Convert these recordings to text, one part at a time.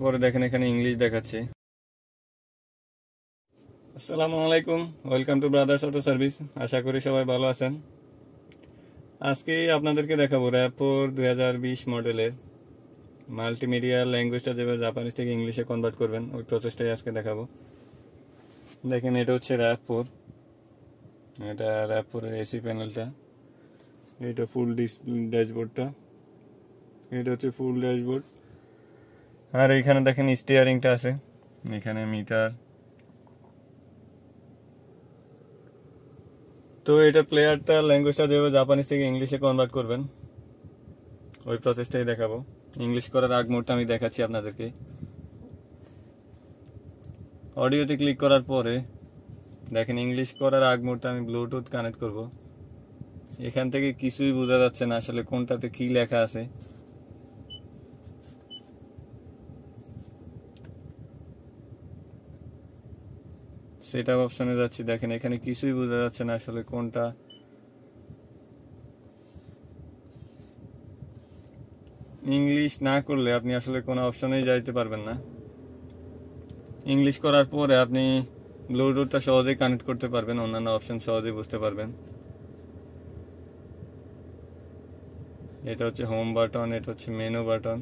পরে দেখেন এখানে ইংলিশ দেখাচ্ছে। আসসালামু আলাইকুম, welcome to brothers auto service. আশা করি সবাই ভালো আছেন। আজকে আপনাদেরকে দেখাবো RAV4 2020 মডেলের মাল্টিমিডিয়া ল্যাঙ্গুয়েজটা যেভাবে জাপানিজ থেকে ইংলিশে কনভার্ট করবেন ওই প্রসেসটাই আজকে দেখাবো। দেখেন এটা হচ্ছে RAV4, এটা RAV4 এর এসি প্যানেলটা, এটা ফুল ড্যাশবোর্ডটা, এটা হচ্ছে ফুল ড্যাশবোর্ড। আর এইখানে দেখেন স্টিয়ারিংটা আছে, এখানে মিটার। তো এটা প্লেয়ারটা ল্যাঙ্গুয়েজটা যেভাবে জাপানিজ থেকে ইংলিশে কনভার্ট করবেন ওই প্রসেসটাই দেখাবো। ইংলিশ করার আগ মুহূর্তে আমি দেখাচ্ছি আপনাদেরকে। অডিওতে ক্লিক করার পরে দেখেন ইংলিশ করার আগ মুহূর্তে আমি ব্লুটুথ কানেক্ট করব। এখান থেকে কিছুই বোঝা যাচ্ছে না আসলে কোনটাতে কি লেখা আছে। সেটআপ অপশনে যাচ্ছি, দেখেন এখানে কিছুই বোঝা যাচ্ছে না আসলে কোনটা। ইংলিশ না করলে আপনি আসলে কোনো অপশনেই যাইতে পারবেন না। ইংলিশ করার পরে আপনি ব্লুটুথটা সহজেই কানেক্ট করতে পারবেন, অন্যান্য অপশন সহজেই বুঝতে পারবেন। এটা হচ্ছে হোম বাটন, এটা হচ্ছে মেনু বাটন,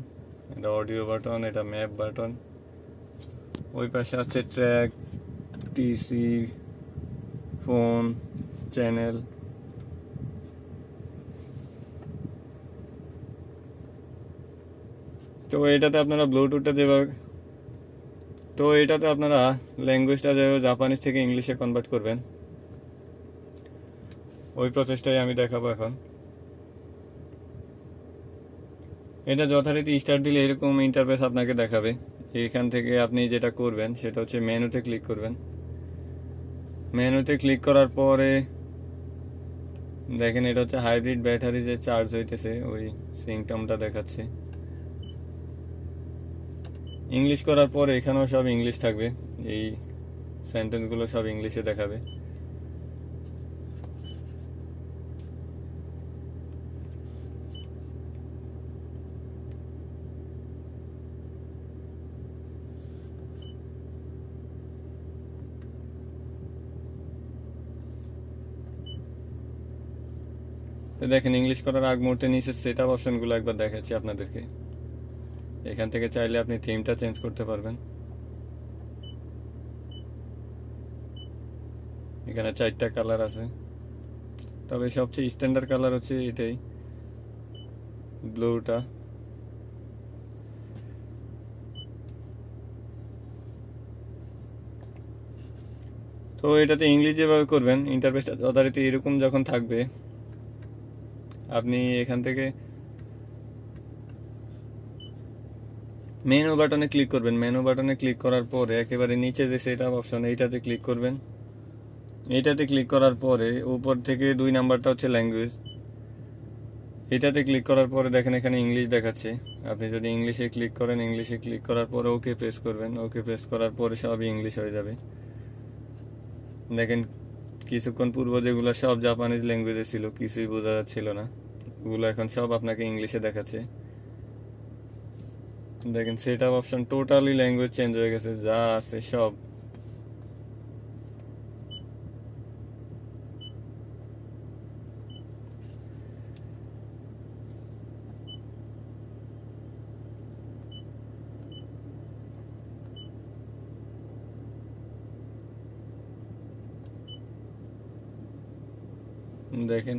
এটা অডিও বাটন, এটা ম্যাপ বাটন। ওই পাশে আছে ট্র্যাক, টিসি, ফোন, চ্যানেল। তো এটাতে আপনারা ল্যাঙ্গুয়েজটা যেভাবে জাপানিজ থেকে ইংলিশে কনভার্ট করবেন ওই প্রসেসটাই আমি দেখাবো এখন। এটা যথারীতি স্টার্ট দিলে এরকম ইন্টারফেস আপনাকে দেখাবে। এখান থেকে আপনি যেটা করবেন সেটা হচ্ছে মেনুতে ক্লিক করবেন। মেনুতে ক্লিক করার পরে দেখেন এটা হচ্ছে হাইব্রিড ব্যাটারি যে চার্জ হইতেছে ওই সিমটমটা দেখাচ্ছে। ইংলিশ করার পরে এখানেও সব ইংলিশ থাকবে, এই সেন্টেন্সগুলো সব ইংলিশে দেখাবে। দেখেন ইংলিশ করার আগ মুহূর্তে নিচে সেটআপ অপশনগুলো একবার দেখাচ্ছি আপনাদেরকে। এখান থেকে চাইলে আপনি থিমটা চেঞ্জ করতে পারবেন। এখানে 4টা কালার আছে, তবে সবচেয়ে স্ট্যান্ডার্ড কালার হচ্ছে এটাই, ব্লুটা। তো এটাতে ইংলিশ যেভাবে করবেন ইন্টারফেসটা যথারীতি এরকম যখন থাকবে আপনি এখান থেকে মেনু বাটনে ক্লিক করবেন। মেনু বাটনে ক্লিক করার পরে একেবারে নিচে যে সেটআপ অপশন এইটাতে ক্লিক করবেন। এইটাতে ক্লিক করার পরে উপর থেকে 2 নাম্বারটা হচ্ছে ল্যাঙ্গুয়েজ, এটাতে ক্লিক করার পরে দেখেন এখানে ইংলিশ দেখাচ্ছে। আপনি যদি ইংলিশে ক্লিক করেন, ইংলিশে ক্লিক করার পরে ওকে প্রেস করবেন। ওকে প্রেস করার পরে সবই ইংলিশ হয়ে যাবে। দেখেন কিছুক্ষণ পূর্ব যেগুলো সব জাপানিজ ল্যাঙ্গুয়েজে ছিল, কিছুই বোঝা যাচ্ছিল না, ওগুলো এখন সব আপনাকে ইংলিশে দেখাচ্ছে। দেখেন setup option totally language change হয়ে গেছে, যা আছে সব। দেখেন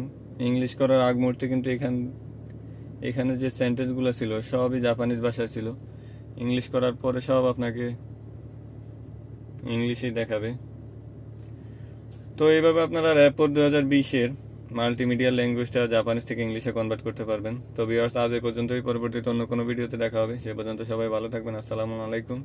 ইংলিশ করার আগ মুহূর্তে কিন্তু এখানে যে সেন্টেন্সগুলো ছিল সবই জাপানিজ ভাষায় ছিল। ইংলিশ করার পরে সব আপনাকে ইংলিশেই দেখাবে। তো এইভাবে আপনারা RAV4 2020-এর মাল্টিমিডিয়া ল্যাঙ্গুয়েজটা জাপানিজ থেকে ইংলিশে কনভার্ট করতে পারবেন। তো ভিউয়ার্স, আজ এই পর্যন্তই। পরবর্তীতে অন্য কোনো ভিডিওতে দেখা হবে। সে পর্যন্ত সবাই ভালো থাকবেন। আসসালামু আলাইকুম।